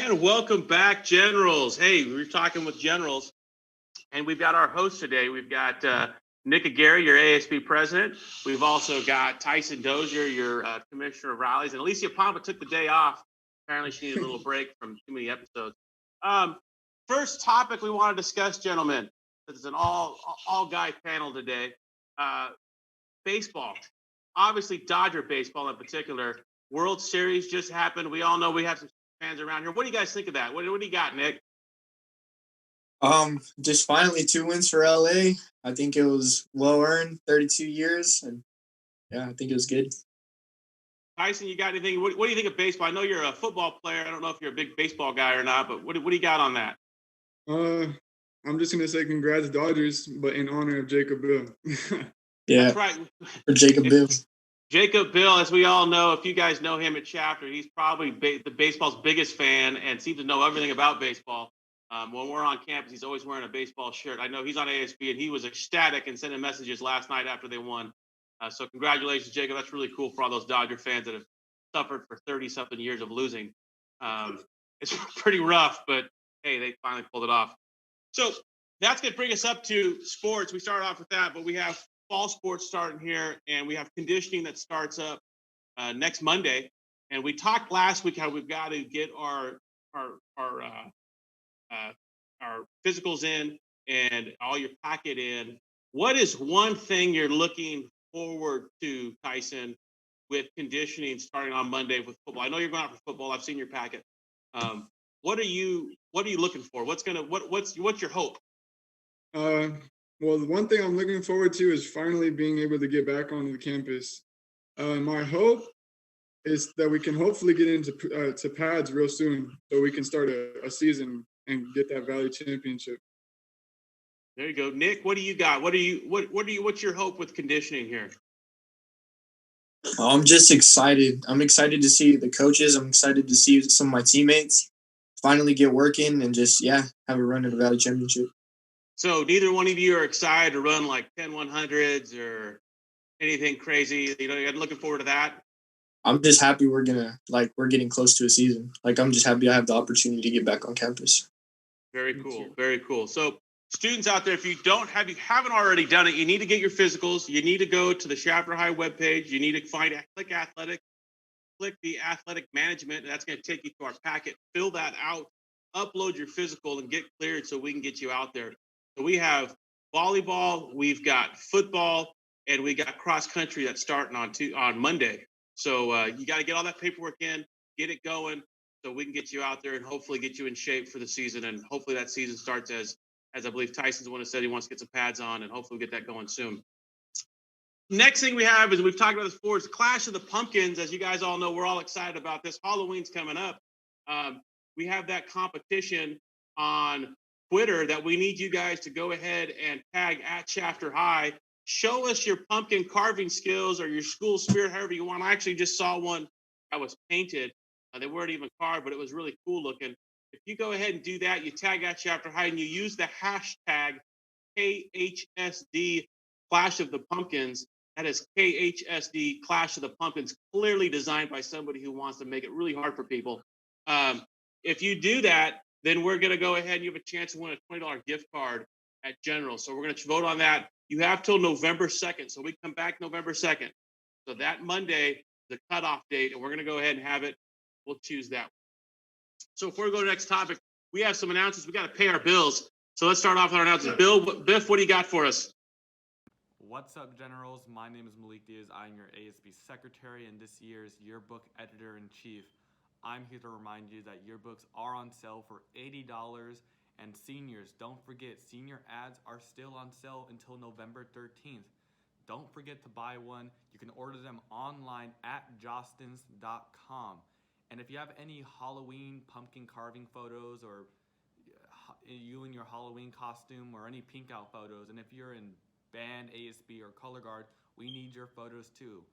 And welcome back, Generals. Hey, we're talking with Generals, and we've got our host today. We've got Nick Aguirre, your ASB president. We've also got Tyson Dozier, your commissioner of rallies, and Alicia Pompa took the day off. Apparently, she needed a little break from too many episodes. First topic we want to discuss, gentlemen. This is an all-guy panel today. Baseball. Obviously, Dodger baseball in particular. World Series just happened. We all know we have some fans around here. What do you guys think of that? What do you got, Nick? Just finally 2 wins for LA. I think it was well earned, 32 years, and yeah, I think it was good. Tyson, you got anything? What do you think of baseball? I know you're a football player. I don't know if you're a big baseball guy or not, but what do you got on that? I'm just gonna say congrats Dodgers, but in honor of Jacob Bill. Yeah, that's right. For Jacob Bill. Jacob Bill, as we all know, if you guys know him at Chapter, he's probably the baseball's biggest fan and seems to know everything about baseball. When we're on campus, he's always wearing a baseball shirt. I know he's on ASB, and he was ecstatic and sending messages last night after they won. So congratulations, Jacob. That's really cool for all those Dodger fans that have suffered for 30-something years of losing. It's pretty rough, but hey, they finally pulled it off. So that's going to bring us up to sports. We started off with that, but we have fall sports starting here, and we have conditioning that starts up next Monday. And we talked last week how we've got to get our physicals in and all your packet in. What is one thing you're looking forward to, Tyson, with conditioning starting on Monday with football? I know you're going out for football. I've seen your packet. What are you looking for? What's your hope? Well, the one thing I'm looking forward to is finally being able to get back onto the campus. My hope is that we can hopefully get into to pads real soon, so we can start a season and get that Valley Championship. There you go, Nick. What do you got? What's your hope with conditioning here? I'm just excited. I'm excited to see the coaches. I'm excited to see some of my teammates finally get working and just have a run at the Valley Championship. So neither one of you are excited to run like 10 100s or anything crazy. You're looking forward to that. I'm just happy we're getting close to a season. I'm just happy I have the opportunity to get back on campus. Very cool. Very cool. So students out there, if you haven't already done it, you need to get your physicals. You need to go to the Chapter High webpage. You need to click athletic, click the athletic management, and that's going to take you to our packet. Fill that out, upload your physical, and get cleared so we can get you out there. So we have volleyball, we've got football, and we got cross country that's starting on Monday. So you got to get all that paperwork in, get it going, so we can get you out there and hopefully get you in shape for the season. And hopefully that season starts as I believe Tyson's the one who said he wants to get some pads on, and hopefully we'll get that going soon. Next thing we have is, we've talked about this before, is Clash of the Pumpkins. As you guys all know, we're all excited about this. Halloween's coming up. We have that competition on Twitter that we need you guys to go ahead and tag at Chapter High. Show us your pumpkin carving skills or your school spirit, however you want. I actually just saw one that was painted. They weren't even carved, but it was really cool looking. If you go ahead and do that, you tag at Chapter High and you use the hashtag KHSD Clash of the Pumpkins. That is KHSD Clash of the Pumpkins, clearly designed by somebody who wants to make it really hard for people. If you do that, then we're going to go ahead and you have a chance to win a $20 gift card at General. So we're going to vote on that. You have till November 2nd. So we come back November 2nd. So that Monday, the cutoff date, and we're going to go ahead and have it. We'll choose that. So before we go to the next topic, we have some announcements. We got to pay our bills. So let's start off with our announcements. Biff, what do you got for us? What's up, Generals? My name is Malik Diaz. I'm your ASB secretary and this year's yearbook editor-in-chief. I'm here to remind you that yearbooks are on sale for $80, and seniors, don't forget, senior ads are still on sale until November 13th. Don't forget to buy one. You can order them online at jostens.com. And if you have any Halloween pumpkin carving photos, or you in your Halloween costume, or any pink out photos, and if you're in band, ASB, or color guard, we need your photos too.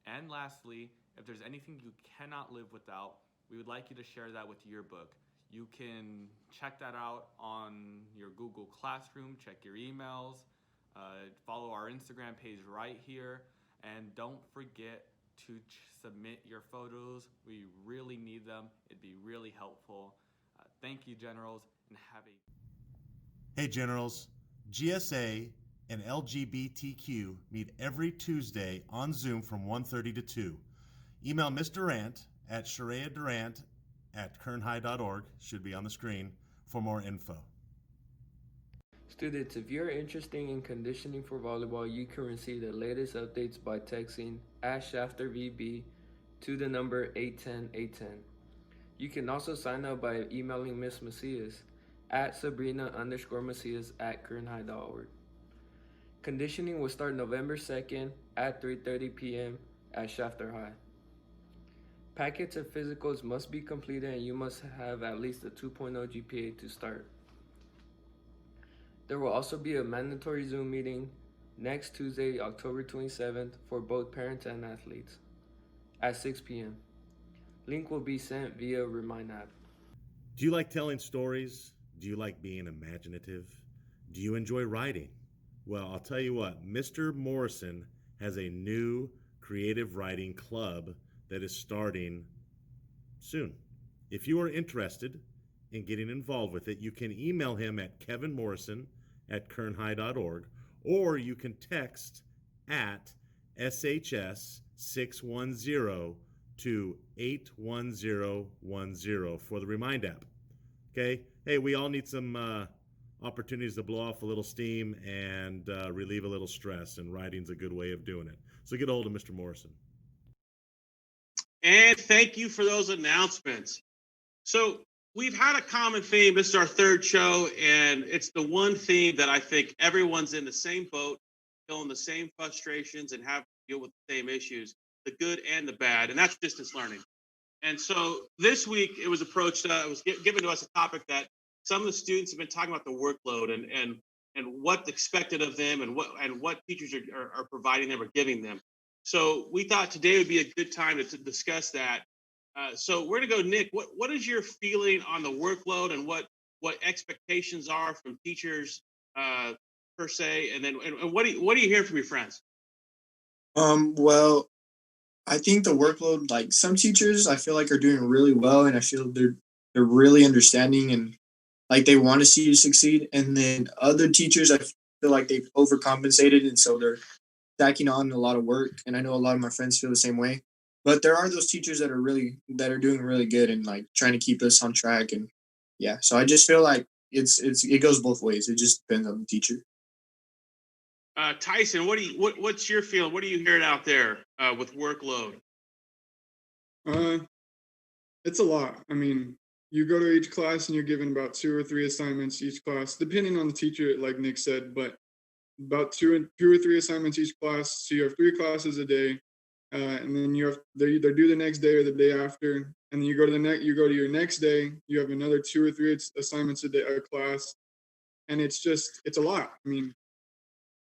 And lastly, if there's anything you cannot live without, we would like you to share that with Yearbook. You can check that out on your Google Classroom, check your emails, follow our Instagram page right here, and don't forget to submit your photos. We really need them. It'd be really helpful. Thank you, Generals, and have a Hey Generals, G.S.A. and LGBTQ meet every Tuesday on Zoom from 1:30 to 2. Email Ms. Durant at shareadurant@kernhigh.org, should be on the screen, for more info. Students, if you're interested in conditioning for volleyball, you can receive the latest updates by texting @ShafterVB to the number 810-810. You can also sign up by emailing Miss Macias at Sabrina_Macias@kernhigh.org. Conditioning will start November 2nd at 3:30 p.m. at Shafter High. Packets of physicals must be completed and you must have at least a 2.0 GPA to start. There will also be a mandatory Zoom meeting next Tuesday, October 27th for both parents and athletes at 6 p.m. Link will be sent via Remind app. Do you like telling stories? Do you like being imaginative? Do you enjoy writing? Well, I'll tell you what, Mr. Morrison has a new creative writing club that is starting soon. If you are interested in getting involved with it, you can email him at kevinmorrison@kernhigh.org, or you can text at SHS610 to 81010 for the Remind app. Okay? Hey, we all need some opportunities to blow off a little steam and relieve a little stress, and writing's a good way of doing it. So get a hold of Mr. Morrison. And thank you for those announcements. So we've had a common theme. This is our third show, and it's the one theme that I think everyone's in the same boat, feeling the same frustrations and have to deal with the same issues, the good and the bad, and that's distance learning. And so this week it was approached, it was given to us a topic that some of the students have been talking about the workload and what's expected of them and what teachers are providing them or giving them. So we thought today would be a good time to discuss that. So we're gonna go, Nick. What is your feeling on the workload and what expectations are from teachers per se, and then what are you hearing from your friends? Well, I think the workload, like some teachers, I feel like are doing really well, and I feel they're really understanding and like they want to see you succeed. And then other teachers, I feel like they've overcompensated, and so they're stacking on a lot of work. And I know a lot of my friends feel the same way. But there are those teachers that are doing really good and like trying to keep us on track. And yeah, so I just feel like it goes both ways. It just depends on the teacher. Tyson, what's your feeling? What are you hearing out there with workload? It's a lot. I mean, you go to each class and you're given about 2 or 3 assignments each class, depending on the teacher, like Nick said, but about 2 or 3 assignments each class. So you have 3 classes a day, and then they're either due the next day or the day after, and then you go to your next day. You have another 2 or 3 assignments a day, a class, and it's a lot. I mean,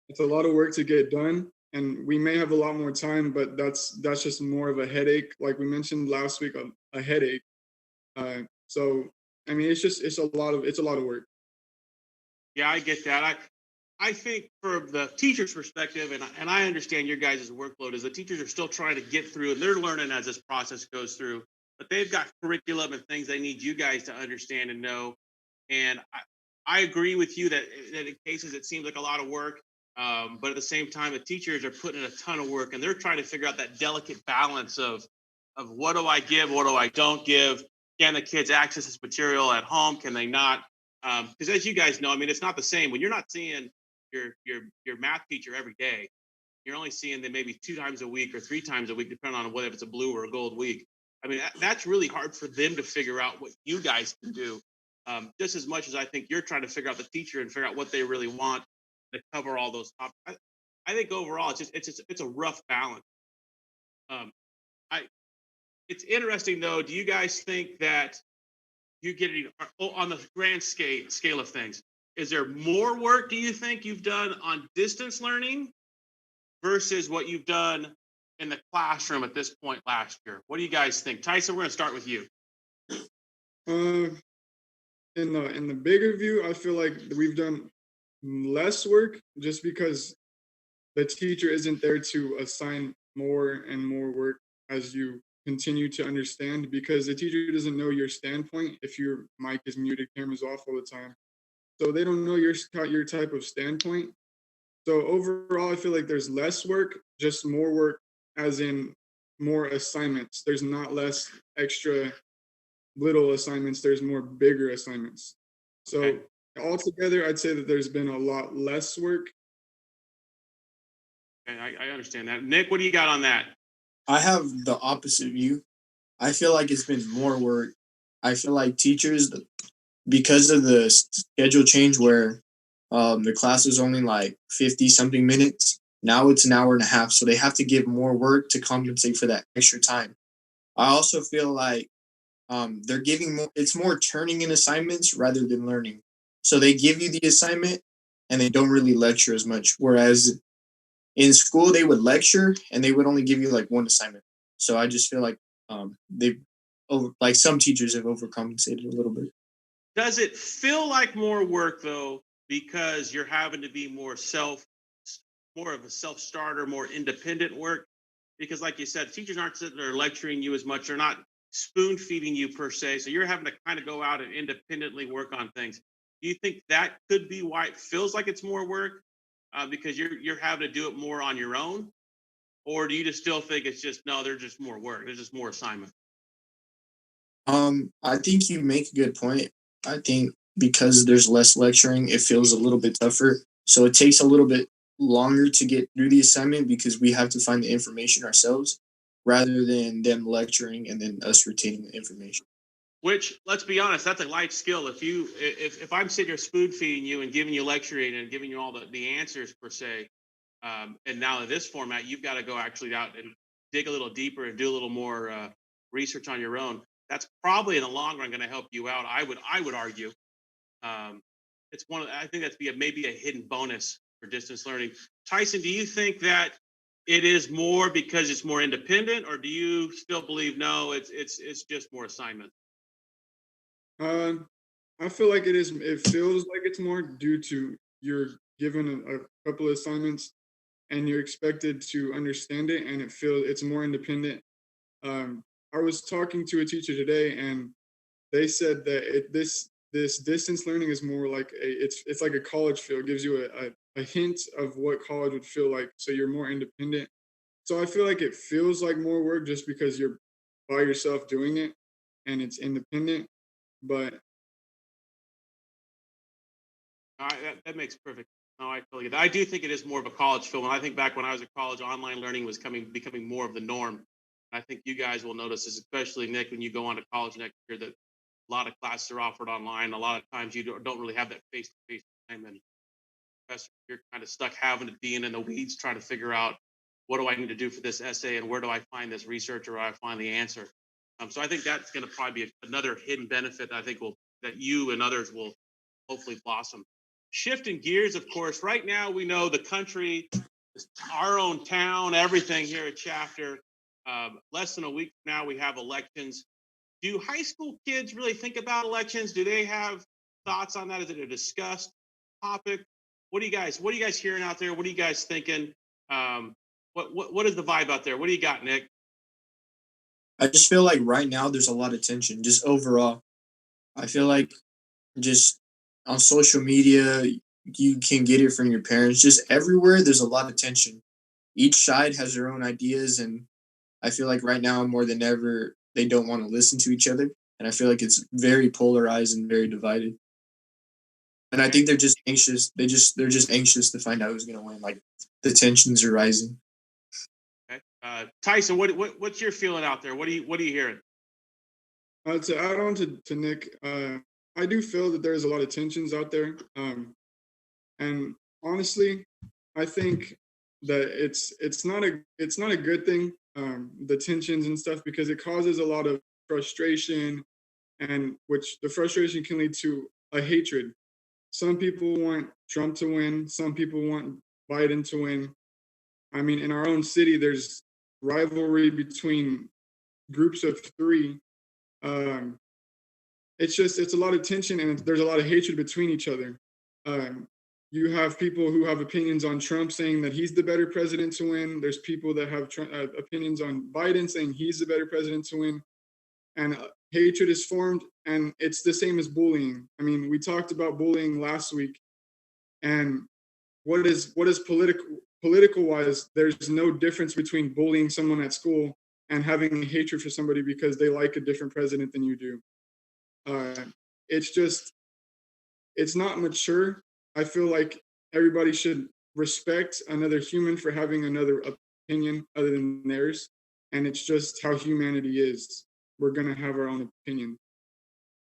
it's a lot of work to get done, and we may have a lot more time, but that's just more of a headache. Like we mentioned last week, a headache. So I mean, it's a lot of work. Yeah, I get that. I think from the teacher's perspective, and I understand your guys' workload is the teachers are still trying to get through and they're learning as this process goes through, but they've got curriculum and things they need you guys to understand and know. And I agree with you that in cases it seems like a lot of work, but at the same time, the teachers are putting in a ton of work and they're trying to figure out that delicate balance of what do I give, what do I don't give? Can the kids access this material at home? Can they not? Because as you guys know, I mean, it's not the same when you're not seeing your math teacher every day. You're only seeing them maybe 2 times a week or 3 times a week, depending on whether it's a blue or a gold week. I mean, that's really hard for them to figure out what you guys can do. Just as much as I think you're trying to figure out the teacher and figure out what they really want to cover all those topics. I think overall it's a rough balance. It's interesting though. Do you guys think that you're getting on the grand scale of things? Is there more work, do you think, you've done on distance learning versus what you've done in the classroom at this point last year? What do you guys think? Tyson, we're going to start with you. In the bigger view, I feel like we've done less work just because the teacher isn't there to assign more and more work as you continue to understand, because the teacher doesn't know your standpoint if your mic is muted, camera's off all the time. So they don't know your type of standpoint. So overall, I feel like there's less work, just more work, as in more assignments. There's not less extra little assignments. There's more bigger assignments. So Okay. altogether, I'd say that there's been a lot less work. Okay, I understand that. Nick, what do you got on that? I have the opposite view. I feel like it's been more work. I feel like teachers, because of the schedule change where the class is only like 50 something minutes, now it's an hour and a half. So they have to give more work to compensate for that extra time. I also feel like they're giving more, it's more turning in assignments rather than learning. So they give you the assignment and they don't really lecture as much. Whereas in school, they would lecture and they would only give you like one assignment. So I just feel like they've like some teachers have overcompensated a little bit. Does it feel like more work though, because you're having to be more of a self starter, more independent work? Because, like you said, teachers aren't sitting there lecturing you as much. They're not spoon feeding you per se. So you're having to kind of go out and independently work on things. Do you think that could be why it feels like it's more work? Because you're having to do it more on your own, or do you just still think it's just no? They're just more work. There's just more assignment. I think you make a good point. I think because there's less lecturing, it feels a little bit tougher. So it takes a little bit longer to get through the assignment because we have to find the information ourselves rather than them lecturing and then us retaining the information. Which, let's be honest, that's a life skill. If I'm sitting here spoon feeding you and giving you lecturing and giving you all the answers per se, and now in this format, you've got to go actually out and dig a little deeper and do a little more research on your own. That's probably in the long run going to help you out. I would argue. Um, it's I think that's maybe a hidden bonus for distance learning. Tyson, do you think that it is more because it's more independent, or do you still believe no, it's just more assignment? Um, I feel like it is. It feels like it's more due to you're given a couple of assignments and you're expected to understand it, and it's more independent. I was talking to a teacher today, and they said that this distance learning is more like it's like a college feel. It gives you a hint of what college would feel like, so you're more independent. So I feel like it feels like more work just because you're by yourself doing it and it's independent. But All right, that makes perfect. No, I totally get that. I do think it is more of a college feel. When I think back when I was at college, online learning was becoming more of the norm. I think you guys will notice this, especially Nick, when you go on to college next year, that a lot of classes are offered online. A lot of times you don't really have that face to face time, and you're kind of stuck having to be in the weeds trying to figure out what do I need to do for this essay and where do I find this research or where I find the answer. So I think that's going to probably be another hidden benefit I think that you and others will hopefully blossom. Shifting gears, of course, right now we know the country, our own town, everything here at Chapter. Less than a week from now, we have elections. Do high school kids really think about elections? Do they have thoughts on that? Is it a discussed topic? What are you guys hearing out there? What are you guys thinking? What is the vibe out there? What do you got, Nick? I just feel like right now there's a lot of tension, just overall. I feel like just on social media, you can get it from your parents. Just everywhere, there's a lot of tension. Each side has their own ideas, and I feel like right now more than ever, they don't want to listen to each other. And I feel like it's very polarized and very divided. And I think they're just anxious. They're just anxious to find out who's gonna win. Like the tensions are rising. Okay. Tyson, what's your feeling out there? What are you hearing? to add on to Nick, I do feel that there's a lot of tensions out there. And honestly, I think that it's not a good thing, the tensions and stuff, because it causes a lot of frustration, and which the frustration can lead to a hatred. Some people want Trump to win, some people want Biden to win. I mean, in our own city, there's rivalry between groups of three. Um, it's a lot of tension, and there's a lot of hatred between each other. Um, You have people who have opinions on Trump saying that he's the better president to win. There's people that have opinions on Biden saying he's the better president to win. And hatred is formed, and it's the same as bullying. I mean, we talked about bullying last week, and what is political wise, there's no difference between bullying someone at school and having a hatred for somebody because they like a different president than you do. It's just, it's not mature. I feel like everybody should respect another human for having another opinion other than theirs. And it's just how humanity is. We're going to have our own opinion.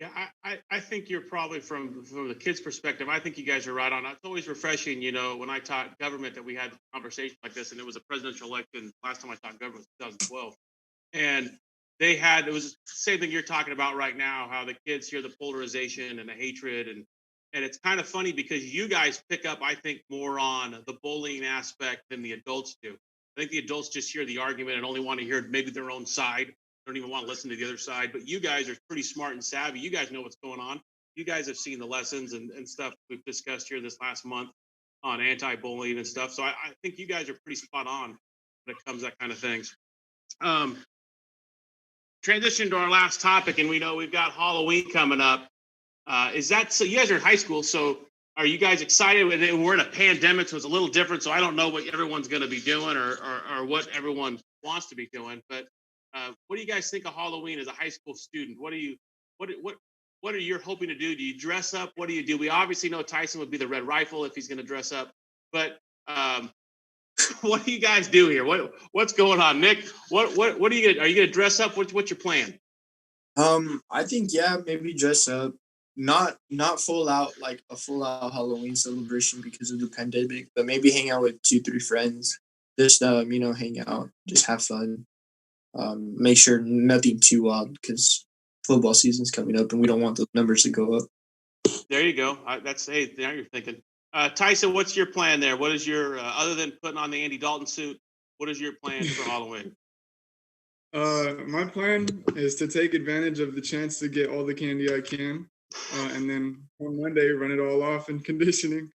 Yeah, I think you're probably from the kids' perspective. I think you guys are right on. It's always refreshing, you know, when I taught government that we had conversations like this, and it was a presidential election. Last time I taught government was 2012, and it was the same thing you're talking about right now. How the kids hear the polarization and the hatred, and it's kind of funny because you guys pick up, I think, more on the bullying aspect than the adults do. I think the adults just hear the argument and only want to hear maybe their own side. Don't even want to listen to the other side, but you guys are pretty smart and savvy. You guys know what's going on. You guys have seen the lessons and stuff we've discussed here this last month on anti-bullying and stuff. So I think you guys are pretty spot on when it comes to that kind of things. Transition to our last topic, and we know we've got Halloween coming up. Is that so? You guys are in high school, so are you guys excited? We're in a pandemic, so it's a little different. So I don't know what everyone's going to be doing or what everyone wants to be doing, but what do you guys think of Halloween as a high school student? What are you hoping to do? Do you dress up? What do you do? We obviously know Tyson would be the Red Rifle if he's going to dress up, but what do you guys do here? What's going on, Nick? What are you gonna? Are you gonna dress up? What's your plan? I think yeah, maybe dress up. Not full out like a full out Halloween celebration because of the pandemic, but maybe hang out with 2-3 friends. Just hang out, just have fun. Make sure nothing too wild because football season's coming up and we don't want those numbers to go up. There you go. Hey, now you're thinking. Tyson, what's your plan there? What is your other than putting on the Andy Dalton suit? What is your plan for Halloween? My plan is to take advantage of the chance to get all the candy I can, and then on Monday run it all off in conditioning.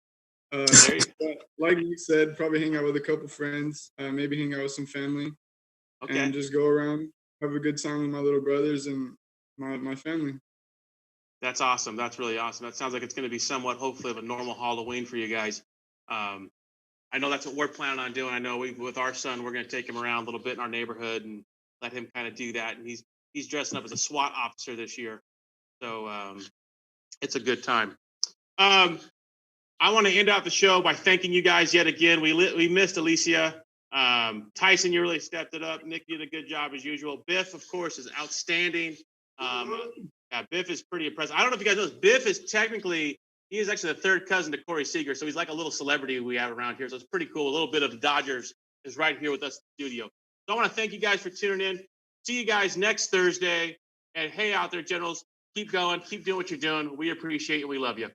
Like you said, probably hang out with a couple friends, maybe hang out with some family. Okay. And just go around, have a good time with my little brothers and my family. That's awesome. That's really awesome. That sounds like it's going to be somewhat, hopefully, of a normal Halloween for you guys. I know that's what we're planning on doing. I know with our son, we're going to take him around a little bit in our neighborhood and let him kind of do that. And he's dressing up as a SWAT officer this year. So it's a good time. I want to end out the show by thanking you guys yet again. We missed Alicia. Tyson, you really stepped it up. Nick, you did a good job as usual. Biff, of course, is outstanding. Biff is pretty impressive. I don't know if you guys know this. Biff is he is actually the third cousin to Corey Seager, so he's like a little celebrity we have around here. So it's pretty cool. A little bit of the Dodgers is right here with us in the studio. So I want to thank you guys for tuning in. See you guys next Thursday. And hey, out there, Generals, keep going. Keep doing what you're doing. We appreciate you. We love you.